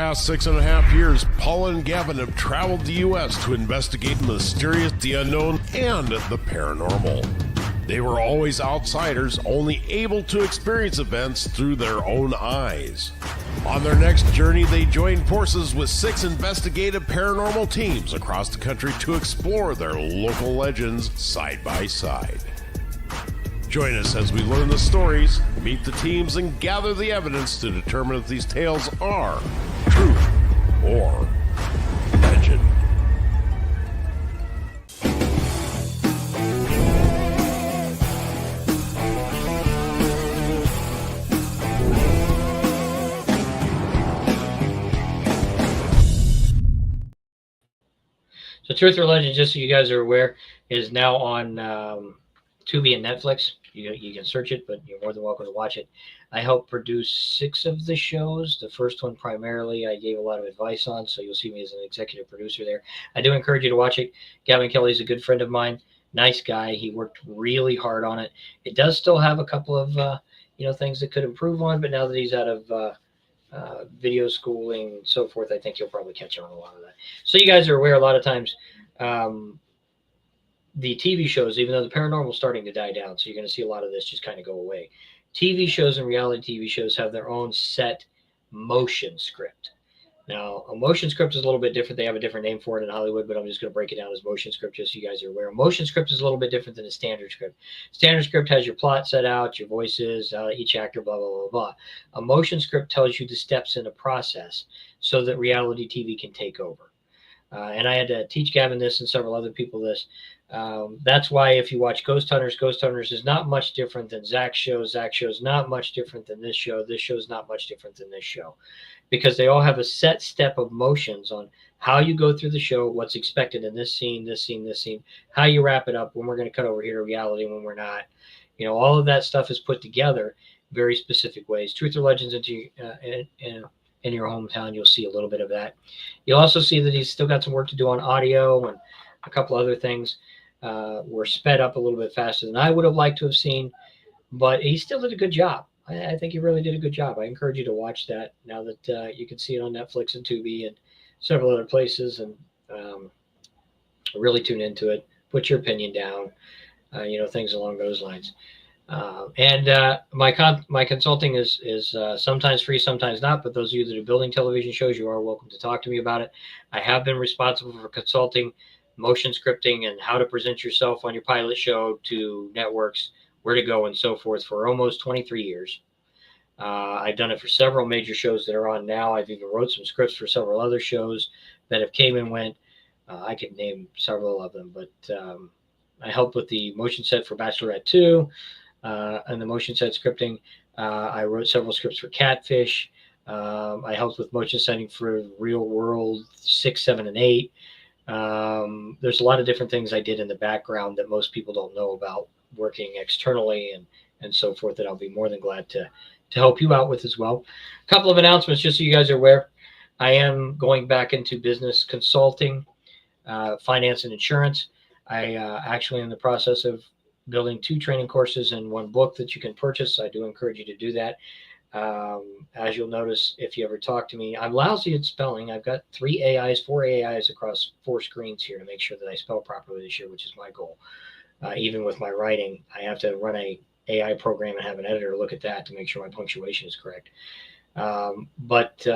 past 6.5 years, Paula and Gavin have traveled the U.S. to investigate the mysterious, the unknown, and the paranormal. They were always outsiders, only able to experience events through their own eyes. On their next journey, they joined forces with 6 investigative paranormal teams across the country to explore their local legends side by side. Join us as we learn the stories, meet the teams, and gather the evidence to determine if these tales are truth or legend. So Truth or Legend, just so you guys are aware, is now on Tubi and Netflix. You can search it, but you're more than welcome to watch it. I helped produce 6 of the shows. The first one primarily I gave a lot of advice on, so you'll see me as an executive producer there. I do encourage you to watch it. Gavin Kelly's a good friend of mine. Nice guy. He worked really hard on it. It does still have a couple of things that could improve on, but now that he's out of video schooling and so forth, I think he'll probably catch on a lot of that. So you guys are aware a lot of times the TV shows, even though the paranormal is starting to die down, so you're going to see a lot of this just kind of go away. TV shows and reality TV shows have their own set motion script. Now, a motion script is a little bit different. They have a different name for it in Hollywood, but I'm just going to break it down as motion script just so you guys are aware. A motion script is a little bit different than a standard script. Standard script has your plot set out, your voices, each actor, blah, blah, blah, blah. A motion script tells you the steps in the process so that reality TV can take over. And I had to teach Gavin this and several other people this. That's why if you watch Ghost Hunters is not much different than Zach's show. Zach's show is not much different than this show. This show is not much different than this show, because they all have a set step of motions on how you go through the show, what's expected in this scene, this scene, this scene, how you wrap it up, when we're going to cut over here to reality, when we're not. All of that stuff is put together very specific ways. Truth or Legends in your hometown, you'll see a little bit of that. You'll also see that he's still got some work to do on audio and a couple other things. Were sped up a little bit faster than I would have liked to have seen, but he still did a good job. I think he really did a good job. I encourage you to watch that now that you can see it on Netflix and Tubi and several other places, and really tune into it. Put your opinion down, things along those lines. My consulting is sometimes free, sometimes not. But those of you that are building television shows, you are welcome to talk to me about it. I have been responsible for consulting motion scripting and how to present yourself on your pilot show to networks, where to go, and so forth for almost 23 years. I've done it for several major shows that are on now. I've even wrote some scripts for several other shows that have came and went. I could name several of them, but I helped with the motion set for Bachelorette 2 and the motion set scripting. I wrote several scripts for Catfish. I helped with motion setting for Real World 6, 7, and 8. There's a lot of different things I did in the background that most people don't know about, working externally and so forth, that I'll be more than glad to help you out with as well. A couple of announcements just so you guys are aware. I am going back into business consulting, finance and insurance. I actually in the process of building 2 training courses and 1 book that you can purchase. I do encourage you to do that. As you'll notice, if you ever talk to me, I'm lousy at spelling. I've got 4 AIs across 4 screens here to make sure that I spell properly this year, which is my goal. Even with my writing, I have to run a AI program and have an editor look at that to make sure my punctuation is correct. But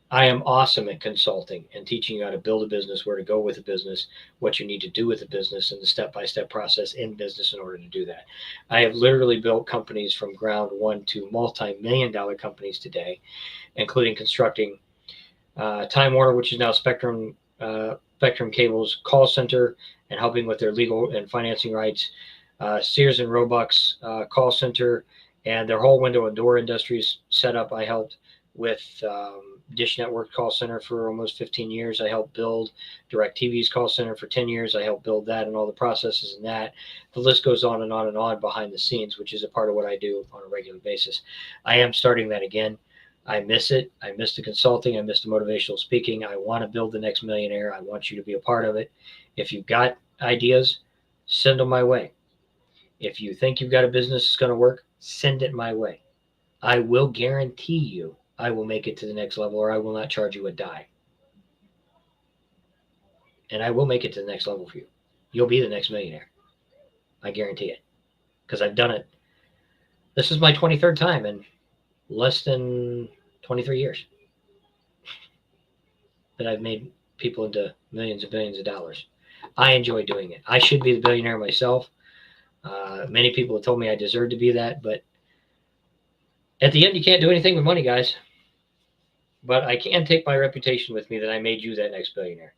I am awesome at consulting and teaching you how to build a business, where to go with a business, what you need to do with a business, and the step-by-step process in business in order to do that. I have literally built companies from ground 1 to multi-million-dollar companies today, including constructing Time Warner, which is now Spectrum Cable's call center, and helping with their legal and financing rights. Sears and Roebuck's call center and their whole window and door industries setup. I helped with Dish Network call center for almost 15 years. I helped build DirecTV's call center for 10 years. I helped build that and all the processes in that. The list goes on and on and on behind the scenes, which is a part of what I do on a regular basis. I am starting that again. I miss it. I miss the consulting. I miss the motivational speaking. I want to build the next millionaire. I want you to be a part of it. If you've got ideas, send them my way. If you think you've got a business that's going to work, send it my way. I will guarantee you I will make it to the next level, or I will not charge you a dime. And I will make it to the next level for you. You'll be the next millionaire. I guarantee it. Because I've done it. This is my 23rd time in less than 23 years that I've made people into millions and billions of dollars. I enjoy doing it. I should be the billionaire myself. Many people have told me I deserve to be that, but at the end, you can't do anything with money, guys. But I can take my reputation with me that I made you that next billionaire.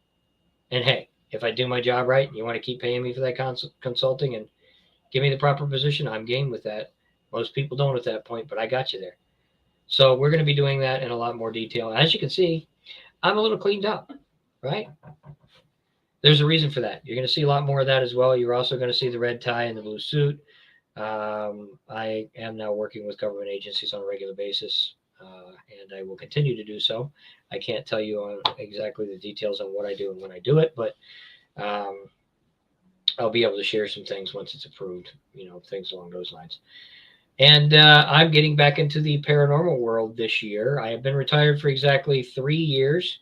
And hey, if I do my job right and you want to keep paying me for that consulting and give me the proper position, I'm game with that. Most people don't at that point, but I got you there. So we're going to be doing that in a lot more detail. As you can see, I'm a little cleaned up, right? There's a reason for that. You're going to see a lot more of that as well. You're also going to see the red tie and the blue suit. I am now working with government agencies on a regular basis, and I will continue to do so. I can't tell you on exactly the details on what I do and when I do it, but I'll be able to share some things once it's approved, things along those lines. And I'm getting back into the paranormal world this year. I have been retired for exactly 3 years.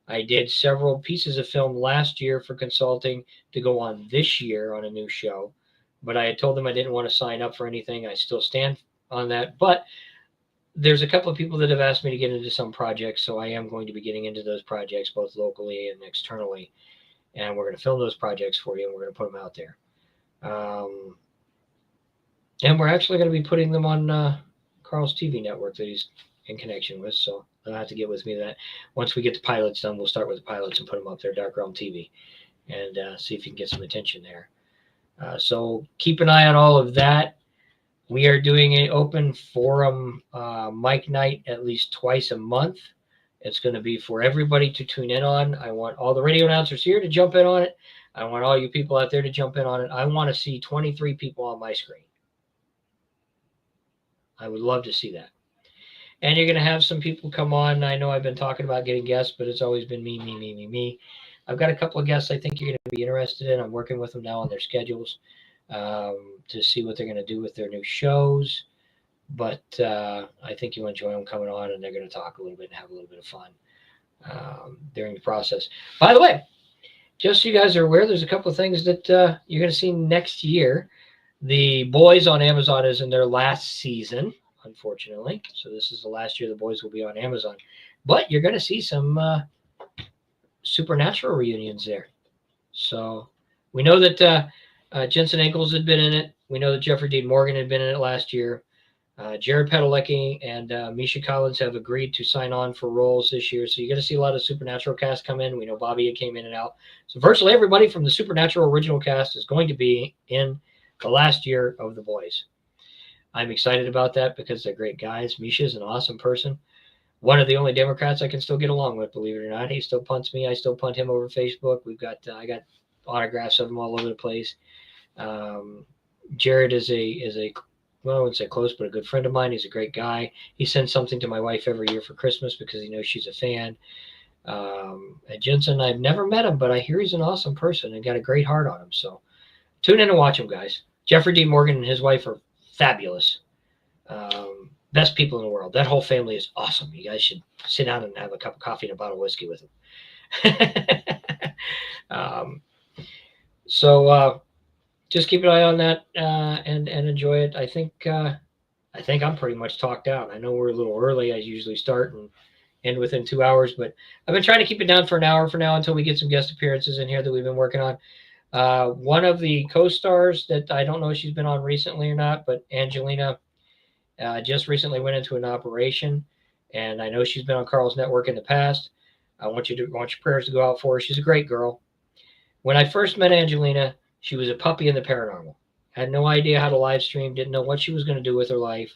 I did several pieces of film last year for consulting to go on this year on a new show. But I had told them I didn't want to sign up for anything. I still stand on that. But there's a couple of people that have asked me to get into some projects. So I am going to be getting into those projects, both locally and externally. And we're going to film those projects for you, and we're going to put them out there. And we're actually going to be putting them on Carl's TV network that he's in connection with. So they'll have to get with me that. Once we get the pilots done, we'll start with the pilots and put them up there, Dark Realm TV, and see if you can get some attention there. So keep an eye on all of that. We are doing an open forum mic night at least twice a month. It's going to be for everybody to tune in on. I want all the radio announcers here to jump in on it. I want all you people out there to jump in on it. I want to see 23 people on my screen. I would love to see that. And you're going to have some people come on. I know I've been talking about getting guests, but it's always been me. I've got a couple of guests I think you're going to be interested in. I'm working with them now on their schedules to see what they're going to do with their new shows. But I think you'll enjoy them coming on, and they're going to talk a little bit and have a little bit of fun during the process. By the way, just so you guys are aware, there's a couple of things that you're going to see next year. The Boys on Amazon is in their last season, unfortunately. So this is the last year the Boys will be on Amazon. But you're going to see some supernatural reunions there. So we know that Jensen Ackles had been in it. We know that Jeffrey Dean Morgan had been in it last year. Jared Padalecki and Misha Collins have agreed to sign on for roles this year. So you're going to see a lot of Supernatural cast come in. We know Bobby came in and out. So virtually everybody from the Supernatural original cast is going to be in the last year of The Boys. I'm excited about that because they're great guys. Misha's an awesome person. One of the only Democrats I can still get along with, believe it or not. He still punts me. I still punt him over Facebook. I got autographs of him all over the place. Jared is a well, I wouldn't say close, but a good friend of mine. He's a great guy. He sends something to my wife every year for Christmas because he knows she's a fan. And Jensen, I've never met him, but I hear he's an awesome person and got a great heart on him. So tune in and watch him, guys. Jeffrey Dean Morgan and his wife are fabulous. Best people in the world. That whole family is awesome. You guys should sit down and have a cup of coffee and a bottle of whiskey with them. So just keep an eye on that and enjoy it. I think I'm pretty much talked out. I know we're a little early. I usually start and end within 2 hours, but I've been trying to keep it down for an hour for now until we get some guest appearances in here that we've been working on. One of the co-stars that I don't know if she's been on recently or not, but Angelina just recently went into an operation, and I know she's been on Carl's network in the past. I want your prayers to go out for her. She's a great girl. When I first met Angelina, she was a puppy in the paranormal. Had no idea how to live stream, didn't know what she was going to do with her life.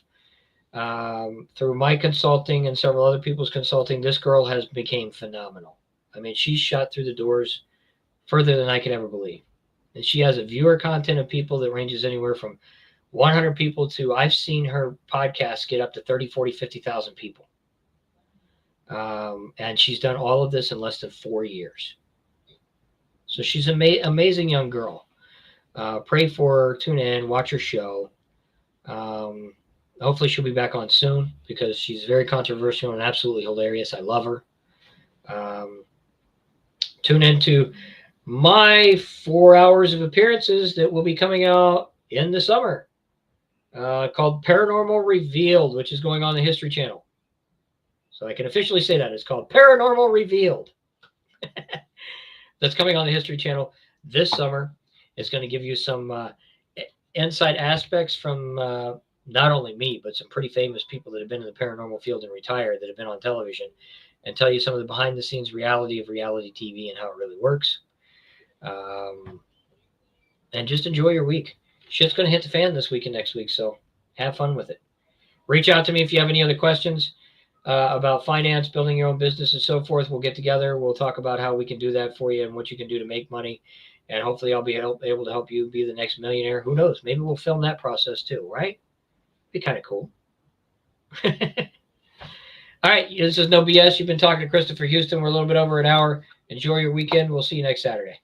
Through my consulting and several other people's consulting, this girl has become phenomenal. I mean, she's shot through the doors further than I could ever believe. And she has a viewer content of people that ranges anywhere from 100 people to, I've seen her podcast get up to 30, 40, 50,000 people. And she's done all of this in less than 4 years. So she's an amazing young girl. Pray for her, tune in, watch her show. Hopefully she'll be back on soon because she's very controversial and absolutely hilarious. I love her. Tune into my 4 hours of appearances that will be coming out in the summer called Paranormal Revealed, which is going on the History Channel. So I can officially say that. It's called Paranormal Revealed. That's coming on the History Channel this summer. It's going to give you some inside aspects from not only me, but some pretty famous people that have been in the paranormal field and retired that have been on television, and tell you some of the behind the scenes reality of reality TV and how it really works. And just enjoy your week. Shit's going to hit the fan this week and next week, so have fun with it. Reach out to me if you have any other questions about finance, building your own business, and so forth. We'll get together. We'll talk about how we can do that for you and what you can do to make money. And hopefully I'll be able to help you be the next millionaire. Who knows? Maybe we'll film that process too, right? Be kind of cool. All right. This is No BS. You've been talking to Christopher Houston. We're a little bit over an hour. Enjoy your weekend. We'll see you next Saturday.